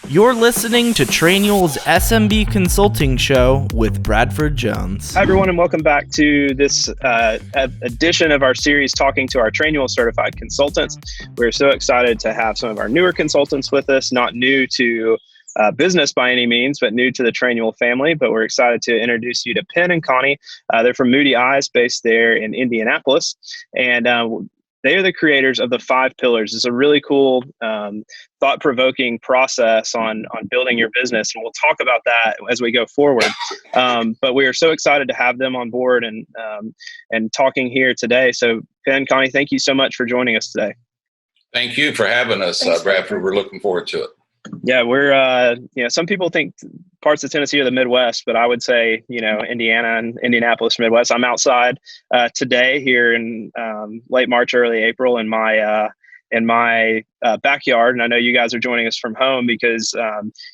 You're listening to Trainual's SMB Consulting Show with Bradford Jones. Hi, everyone, and welcome back to this edition of our series talking to our Trainual certified consultants. We're so excited to have some of our newer consultants with us, not new to business by any means, but new to the Trainual family. But we're excited to introduce you to Penn and Connie. They're from Moody Eyes, based there in Indianapolis. And they are the creators of the 5 pillars. It's a really cool, thought-provoking process on building your business, and we'll talk about that as we go forward. But we are so excited to have them on board and talking here today. So, Penn, Connie, thank you so much for joining us today. Thank you for having us, Bradford. We're looking forward to it. Yeah, we're some people think parts of Tennessee are the Midwest, but I would say Indiana and Indianapolis Midwest. I'm outside today here in late March, early April in my backyard, and I know you guys are joining us from home because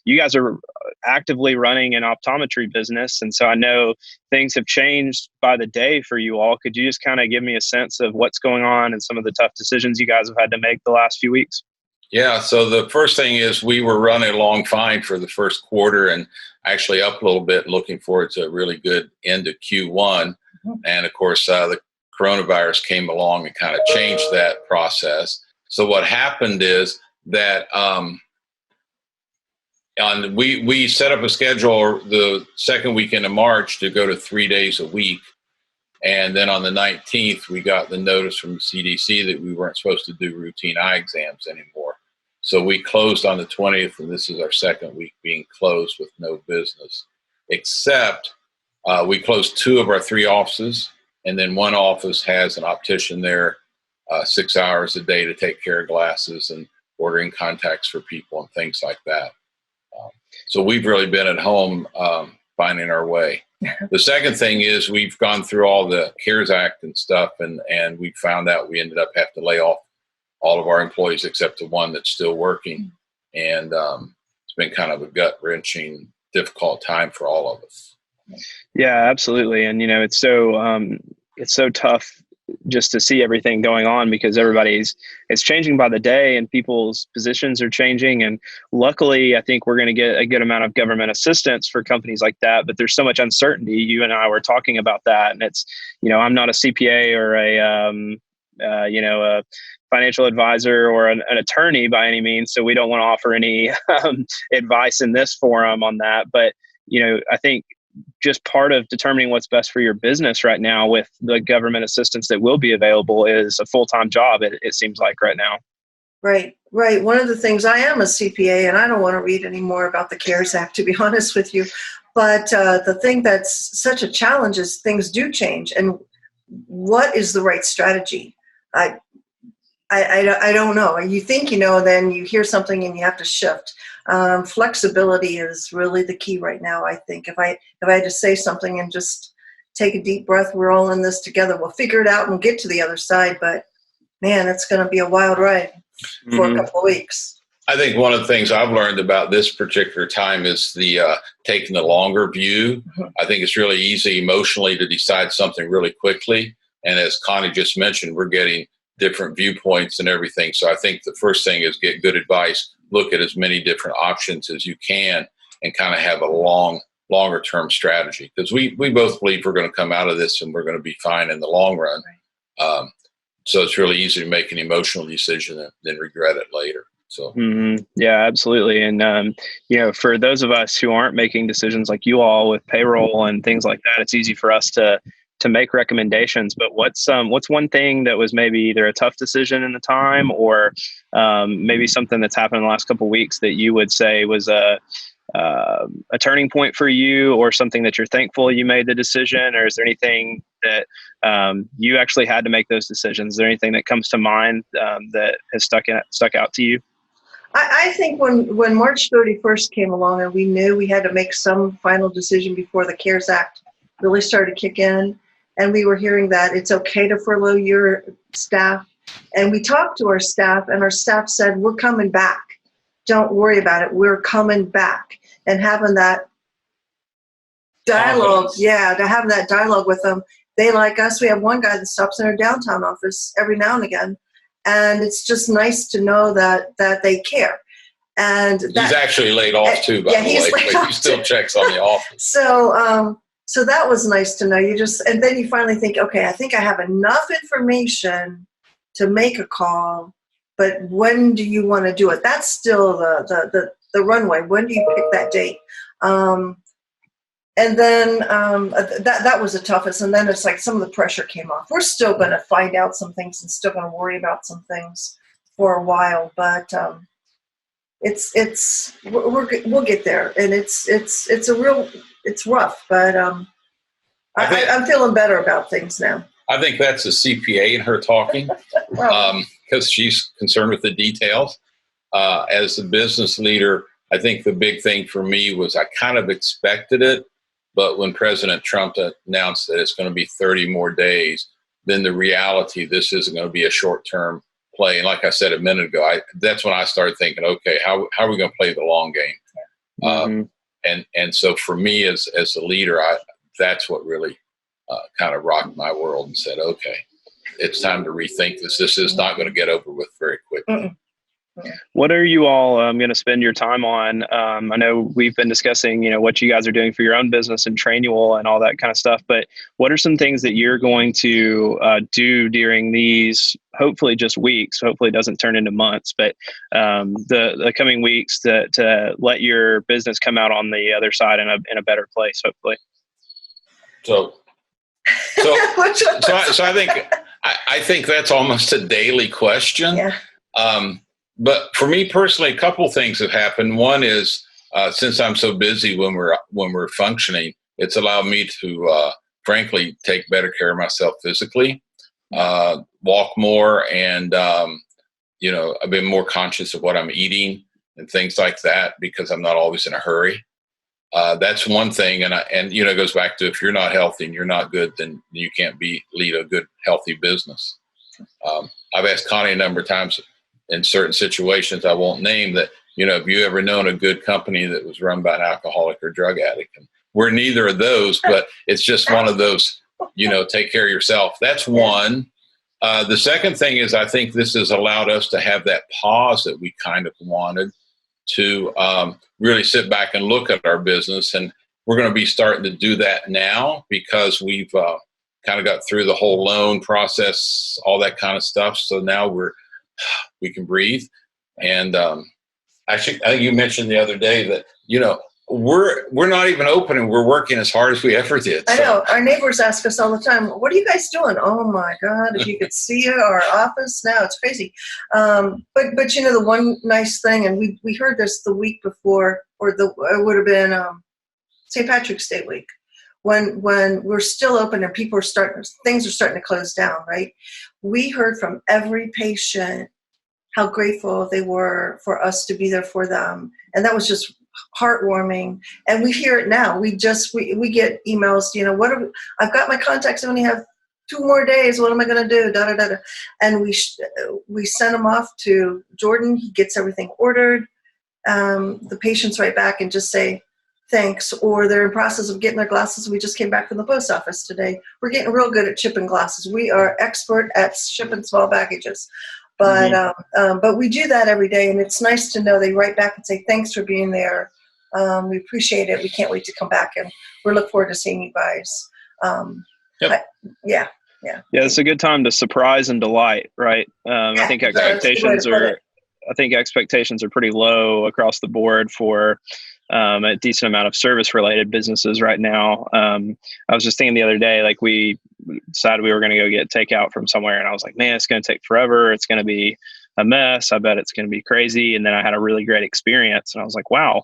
you guys are actively running an optometry business, and so I know things have changed by the day for you all. Could you just kind of give me a sense of what's going on and some of the tough decisions you guys have had to make the last few weeks? Yeah, so the first thing is we were running along fine for the first quarter and actually up a little bit, looking forward to a really good end of Q1. Mm-hmm. And of course, the coronavirus came along and kind of changed that process. So what happened is that we set up a schedule the second weekend of March to go to 3 days a week. And then on the 19th, we got the notice from the CDC that we weren't supposed to do routine eye exams anymore. So we closed on the 20th, and this is our second week being closed with no business, except we closed 2 of our 3 offices, and then one office has an optician there 6 hours a day to take care of glasses and ordering contacts for people and things like that. So we've really been at home finding our way. The second thing is we've gone through all the CARES Act and stuff, and we found out we ended up having to lay off all of our employees except the one that's still working. And it's been kind of a gut-wrenching, difficult time for all of us. Yeah, absolutely. And, it's so tough just to see everything going on because it's changing by the day and people's positions are changing. And luckily, I think we're going to get a good amount of government assistance for companies like that. But there's so much uncertainty. You and I were talking about that. And it's, I'm not a CPA or a financial advisor or an attorney by any means. So we don't want to offer any advice in this forum on that. But, I think just part of determining what's best for your business right now with the government assistance that will be available is a full-time job, it seems like right now. Right. One of the things, I am a CPA and I don't want to read any more about the CARES Act, to be honest with you. But the thing that's such a challenge is things do change. And what is the right strategy? I don't know. You think then you hear something and you have to shift. Flexibility is really the key right now, I think. If I had to say something and just take a deep breath, we're all in this together. We'll figure it out and we'll get to the other side. But, man, it's going to be a wild ride for a couple of weeks. I think one of the things I've learned about this particular time is the taking the longer view. Mm-hmm. I think it's really easy emotionally to decide something really quickly. And as Connie just mentioned, we're getting different viewpoints and everything. So I think the first thing is get good advice, look at as many different options as you can, and kind of have a longer term strategy. Because we both believe we're going to come out of this and we're going to be fine in the long run. So it's really easy to make an emotional decision and then regret it later. So yeah, absolutely. And for those of us who aren't making decisions like you all with payroll and things like that, it's easy for us to make recommendations. But what's one thing that was maybe either a tough decision in the time or maybe something that's happened in the last couple of weeks that you would say was a turning point for you, or something that you're thankful you made the decision? Or is there anything that you actually had to make those decisions? Is there anything that comes to mind that has stuck out to you? I think when March 31st came along and we knew we had to make some final decision before the CARES Act really started to kick in, and we were hearing that it's okay to furlough your staff. And we talked to our staff, and our staff said, we're coming back. Don't worry about it. We're coming back. And having that dialogue, to have that dialogue with them. They like us. We have one guy that stops in our downtown office every now and again. And it's just nice to know that they care. And he's actually laid off too, by the way, but he still checks on the office. So that was nice to know. And then you finally think, okay, I think I have enough information to make a call, but when do you want to do it? That's still the runway. When do you pick that date? And then that was the toughest. And then it's like some of the pressure came off. We're still going to find out some things and still going to worry about some things for a while, but we'll get there. And it's rough, but I'm feeling better about things now. I think that's a CPA in her talking, because she's concerned with the details. As a business leader, I think the big thing for me was I kind of expected it, but when President Trump announced that it's going to be 30 more days, then the reality, this isn't going to be a short-term play. And like I said a minute ago, that's when I started thinking, okay, how are we going to play the long game? And so for me as a leader, that's what really kind of rocked my world and said, okay, it's time to rethink this. This is not going to get over with very quickly. What are you all going to spend your time on? I know we've been discussing, what you guys are doing for your own business and Trainual and all that kind of stuff, but what are some things that you're going to do during these, hopefully just weeks, hopefully it doesn't turn into months, but the coming weeks to let your business come out on the other side in a better place, hopefully? So I think that's almost a daily question. Yeah. But for me personally, a couple of things have happened. One is since I'm so busy when we're functioning, it's allowed me to frankly take better care of myself physically, walk more, and I've been more conscious of what I'm eating and things like that because I'm not always in a hurry. That's one thing, and it goes back to, if you're not healthy and you're not good, then you can't lead a good, healthy business. I've asked Connie a number of times in certain situations I won't name that, have you ever known a good company that was run by an alcoholic or drug addict? And we're neither of those, but it's just one of those, take care of yourself. That's one. The second thing is, I think this has allowed us to have that pause that we kind of wanted to really sit back and look at our business. And we're going to be starting to do that now because we've kind of got through the whole loan process, all that kind of stuff. So now we can breathe. And actually, I think you mentioned the other day that, we're not even open and we're working as hard as we ever did. I know. Our neighbors ask us all the time, what are you guys doing? Oh my God, if you could see our office now, it's crazy. But the one nice thing, and we heard this the week before, it would have been St. Patrick's Day week, when we're still open and things are starting to close down, right? We heard from every patient how grateful they were for us to be there for them. And that was just heartwarming. And we hear it now. We get emails, I've got my contacts, I only have 2 more days. What am I going to do? Da, da, da, da. And we send them off to Jordan. He gets everything ordered. The patients write back and just say, thanks, or they're in process of getting their glasses. We just came back from the post office today. We're getting real good at shipping glasses. We are expert at shipping small packages. But we do that every day, and it's nice to know they write back and say, thanks for being there. We appreciate it. We can't wait to come back, and we look forward to seeing you guys. Yep. Yeah. It's a good time to surprise and delight, right? I think expectations are pretty low across the board for a decent amount of service-related businesses right now. I was just thinking the other day, like we decided we were going to go get takeout from somewhere, and I was like, man, it's going to take forever. It's going to be a mess. I bet it's going to be crazy. And then I had a really great experience, and I was like, wow.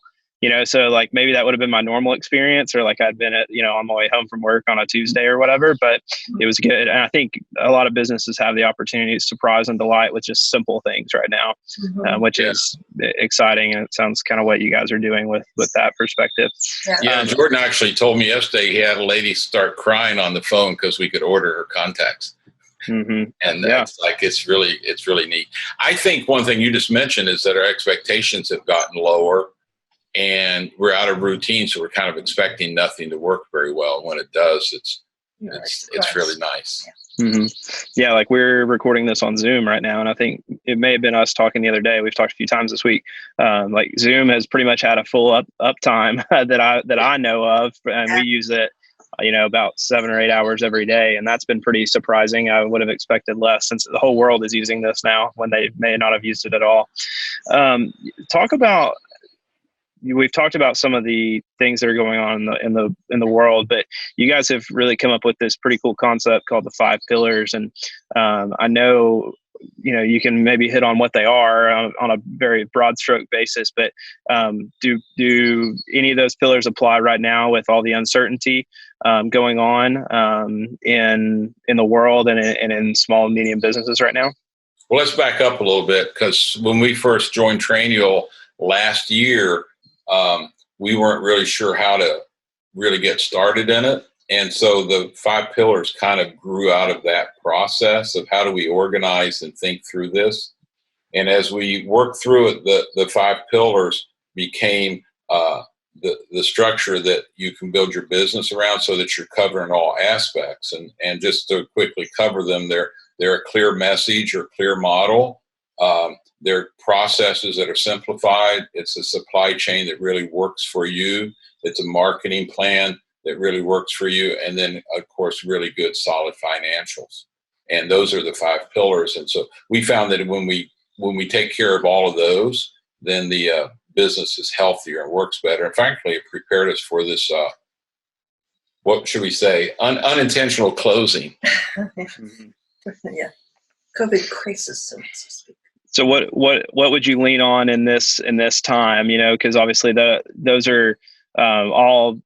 So like maybe that would have been my normal experience, or like I'd been on my way home from work on a Tuesday or whatever, but it was good. And I think a lot of businesses have the opportunity to surprise and delight with just simple things right now, which is exciting. And it sounds kind of what you guys are doing with that perspective. Yeah. Jordan actually told me yesterday he had a lady start crying on the phone because we could order her contacts. And it's really neat. I think one thing you just mentioned is that our expectations have gotten lower. And we're out of routine, so we're kind of expecting nothing to work very well. When it does, It's really nice. Mm-hmm. Yeah, like we're recording this on Zoom right now, and I think it may have been us talking the other day. We've talked a few times this week. Like Zoom has pretty much had a full uptime that I know of, and we use it, about 7 or 8 hours every day, and that's been pretty surprising. I would have expected less, since the whole world is using this now when they may not have used it at all. We've talked about some of the things that are going on in the world, but you guys have really come up with this pretty cool concept called the 5 pillars. And I know, you can maybe hit on what they are on a very broad stroke basis, but do any of those pillars apply right now with all the uncertainty going on in the world and in small and medium businesses right now? Well, let's back up a little bit, because when we first joined Trainual last year, we weren't really sure how to really get started in it. And so the 5 pillars kind of grew out of that process of how do we organize and think through this. And as we worked through it, the 5 pillars became the structure that you can build your business around, so that you're covering all aspects. And just to quickly cover them, they're a clear message or clear model. They're processes that are simplified. It's a supply chain that really works for you. It's a marketing plan that really works for you. And then, of course, really good, solid financials. And those are the 5 pillars. And so we found that when we take care of all of those, then the business is healthier and works better. And frankly, it prepared us for this, what should we say, unintentional closing. Yeah. COVID crisis, so to speak. So what would you lean on in this time? Because obviously those are all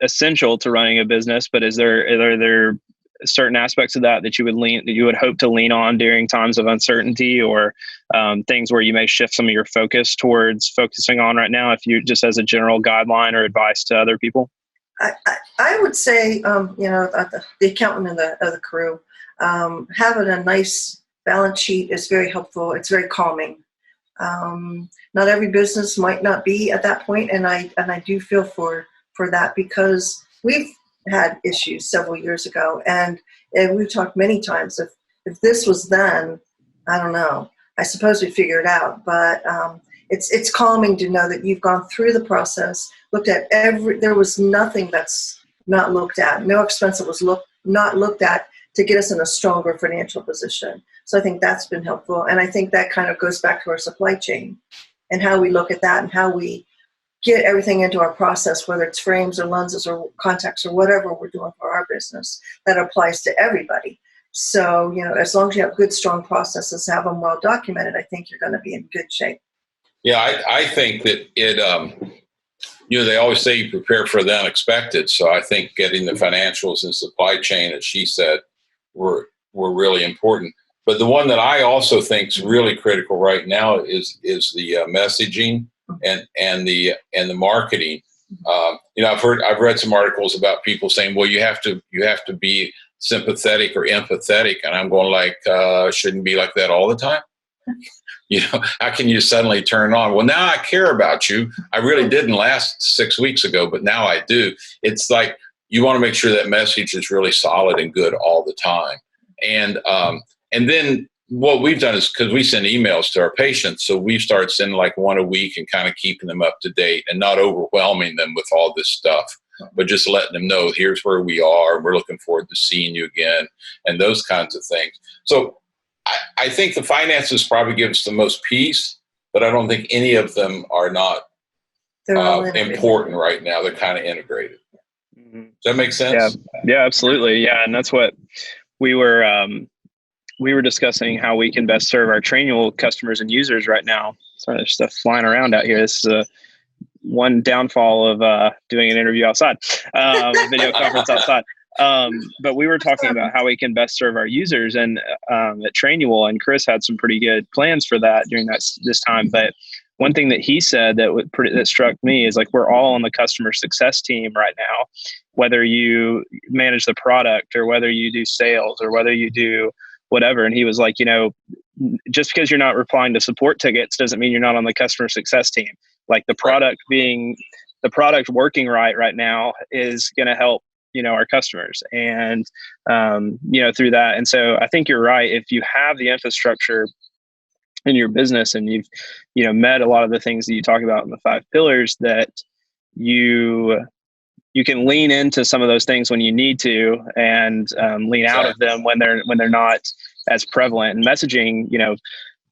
essential to running a business. But are there certain aspects of that you would hope to lean on during times of uncertainty, or things where you may shift some of your focus towards focusing on right now? If you just as a general guideline or advice to other people, I would say the accountant of the crew, having a nice balance sheet is very helpful. It's very calming. Not every business might not be at that point, and I do feel for that, because we've had issues several years ago, and we've talked many times. If this was then, I don't know. I suppose we figure it out, but it's calming to know that you've gone through the process, looked at there was nothing that's not looked at, no expense that was not looked at to get us in a stronger financial position. So I think that's been helpful. And I think that kind of goes back to our supply chain and how we look at that and how we get everything into our process, whether it's frames or lenses or contacts or whatever we're doing for our business. That applies to everybody. So, as long as you have good, strong processes, have them well documented, I think you're going to be in good shape. Yeah, I think that it, they always say you prepare for the unexpected. So I think getting the financials and supply chain, as she said, were really important. But the one that I also think is really critical right now is the messaging and the marketing. I've read some articles about people saying, well, you have to be sympathetic or empathetic, and I'm going like, shouldn't be like that all the time. How can you suddenly turn on? Well, now I care about you. I really didn't last 6 weeks ago, but now I do. It's like you want to make sure that message is really solid and good all the time. And then what we've done is, because we send emails to our patients, so we've started sending like one a week and kind of keeping them up to date and not overwhelming them with all this stuff, but just letting them know, here's where we are. We're looking forward to seeing you again, and those kinds of things. So I think the finances probably give us the most peace, but I don't think any of them are not important right now. They're kind of integrated. Does that make sense? Yeah, absolutely. Yeah, and that's what we were discussing, how we can best serve our Trainual customers and users right now. So there's stuff flying around out here. This is one downfall of doing an interview outside, video conference outside. But we were talking about how we can best serve our users, and at Trainual, and Chris had some pretty good plans for that during this time. But one thing that he said that struck me is, like, we're all on the customer success team right now, whether you manage the product or whether you do sales or whether you do whatever. And he was like, just because you're not replying to support tickets doesn't mean you're not on the customer success team. Like, the product working right now is going to help our customers and, through that. And so I think you're right. If you have the infrastructure in your business and you've, met a lot of the things that you talk about in the 5 pillars, that you can lean into some of those things when you need to, and lean out of them when they're not as prevalent. And messaging,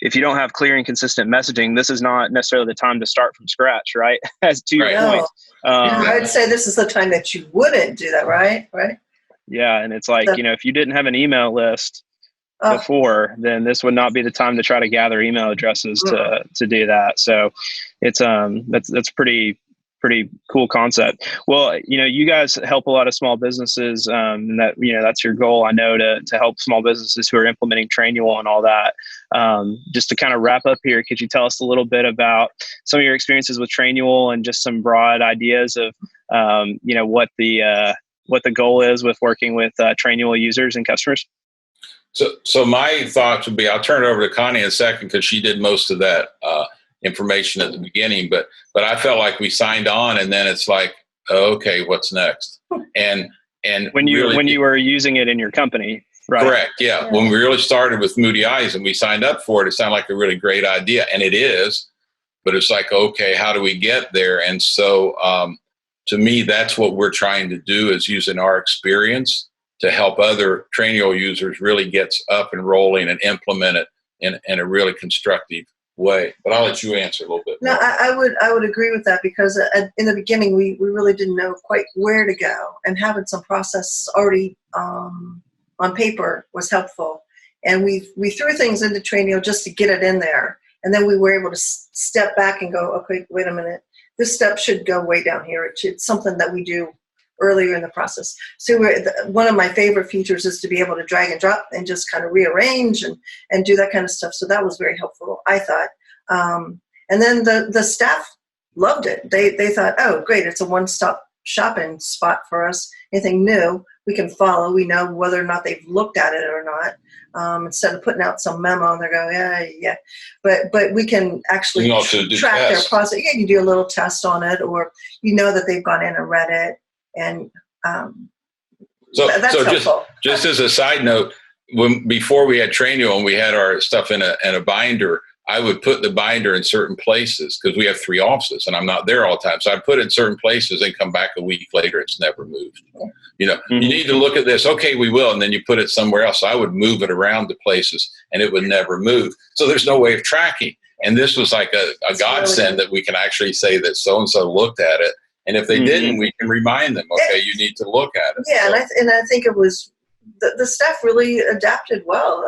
if you don't have clear and consistent messaging, this is not necessarily the time to start from scratch, right? As to your point. I would say this is the time that you wouldn't do that, right? Right. Yeah. And it's like, if you didn't have an email list before, then this would not be the time to try to gather email addresses to do that. So it's, that's pretty cool concept. Well, you guys help a lot of small businesses, and that, that's your goal, I know, to help small businesses who are implementing Trainual and all that. Just to kind of wrap up here, could you tell us a little bit about some of your experiences with Trainual and just some broad ideas of, what the goal is with working with Trainual users and customers? So my thoughts would be, I'll turn it over to Connie in a second because she did most of that information at the beginning, but I felt like we signed on and then it's like, okay, what's next? And when you were using it in your company, right? Correct. Yeah. When we really started with Moody Eyes and we signed up for it, it sounded like a really great idea, and it is, but it's like, okay, how do we get there? And so to me, that's what we're trying to do, is using our experience to help other Trainual users really get up and rolling and implement it in a really constructive way. But I'll let you answer a little bit. No, I would agree with that, because in the beginning we really didn't know quite where to go, and having some process already on paper was helpful. And we threw things into Trainual just to get it in there, and then we were able to step back and go, okay, wait a minute, this step should go way down here. It's something that we do earlier in the process. So one of my favorite features is to be able to drag and drop and just kind of rearrange and do that kind of stuff. So that was very helpful, I thought. And then the staff loved it. They thought, oh, great, it's a one-stop shopping spot for us. Anything new, we can follow. We know whether or not they've looked at it or not. Instead of putting out some memo and they're going, yeah. But we can actually track their process. Yeah, you do a little test on it, or that they've gone in and read it. And that's helpful. Just as a side note, before we had Trainual and we had our stuff in a binder, I would put the binder in certain places because we have 3 offices and I'm not there all the time. So I put it in certain places and come back a week later, it's never moved. You need to look at this. Okay, we will. And then you put it somewhere else. So I would move it around to places and it would never move. So there's no way of tracking. And this was like a godsend that we can actually say that so-and-so looked at it. And if they didn't, we can remind them, okay, you need to look at it. Yeah, so. and I think it was, the staff really adapted well.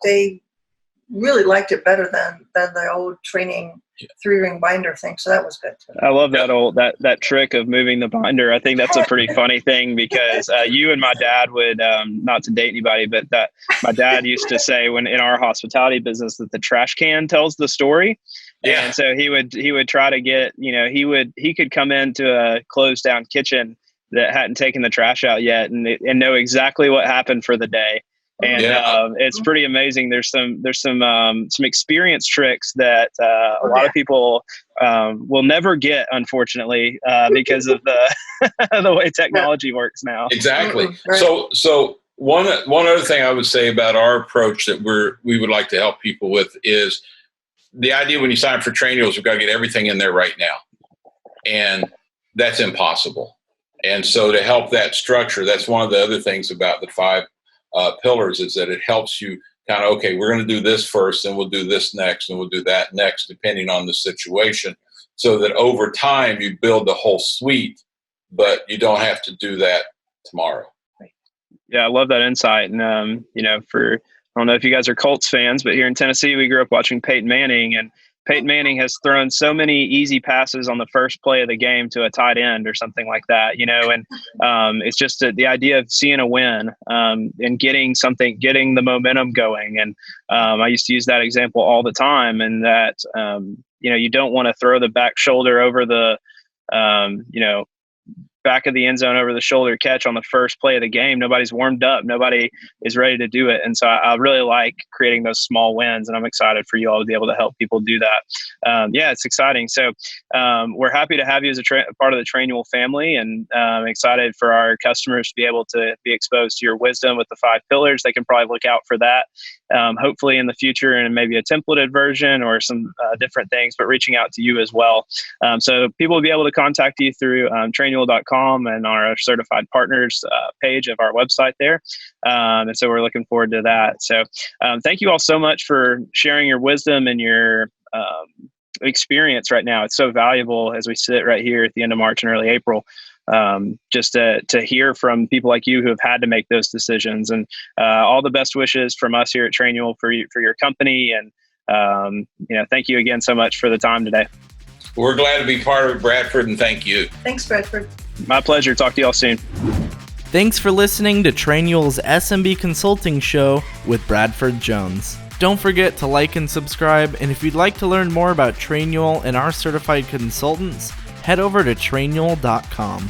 They really liked it better than the old training 3-ring binder thing. So that was good too. I love that trick of moving the binder. I think that's a pretty funny thing, because you and my dad would, not to date anybody, but that my dad used to say when in our hospitality business that the trash can tells the story. Yeah. And so he would try to get, he could come into a closed down kitchen that hadn't taken the trash out yet and know exactly what happened for the day. And it's pretty amazing. There's some experience tricks that a lot of people will never get, unfortunately, because of the way technology works now. Exactly. Right. So one other thing I would say about our approach that we would like to help people with is the idea when you sign up for Trainual is we've got to get everything in there right now. And that's impossible. And so to help that structure, that's one of the other things about the 5 pillars, is that it helps you kind of, okay, we're going to do this first, and we'll do this next, and we'll do that next, depending on the situation, so that over time you build the whole suite, but you don't have to do that tomorrow. Yeah, I love that insight. And, I don't know if you guys are Colts fans, but here in Tennessee, we grew up watching Peyton Manning, and Peyton Manning has thrown so many easy passes on the first play of the game to a tight end or something like that, and it's just the idea of seeing a win and getting the momentum going. And I used to use that example all the time, and that, you don't want to throw the back shoulder over the, back of the end zone over the shoulder catch on the first play of the game. Nobody's warmed up. Nobody is ready to do it. And so I really like creating those small wins, and I'm excited for you all to be able to help people do that. It's exciting. So we're happy to have you as a part of the Trainual family, and excited for our customers to be able to be exposed to your wisdom with the 5 pillars. They can probably look out for that. Hopefully in the future, and maybe a templated version or some different things, but reaching out to you as well. So people will be able to contact you through Trainual.com and our certified partners page of our website there. And so we're looking forward to that. So thank you all so much for sharing your wisdom and your experience right now. It's so valuable as we sit right here at the end of March and early April. Just to hear from people like you who have had to make those decisions, and all the best wishes from us here at Trainual for your company. And thank you again so much for the time today. We're glad to be part of it, Bradford, and thank you. Thanks, Bradford. My pleasure. Talk to you all soon. Thanks for listening to Trainual's SMB Consulting Show with Bradford Jones. Don't forget to like and subscribe, and if you'd like to learn more about Trainual and our certified consultants, head over to Trainual.com.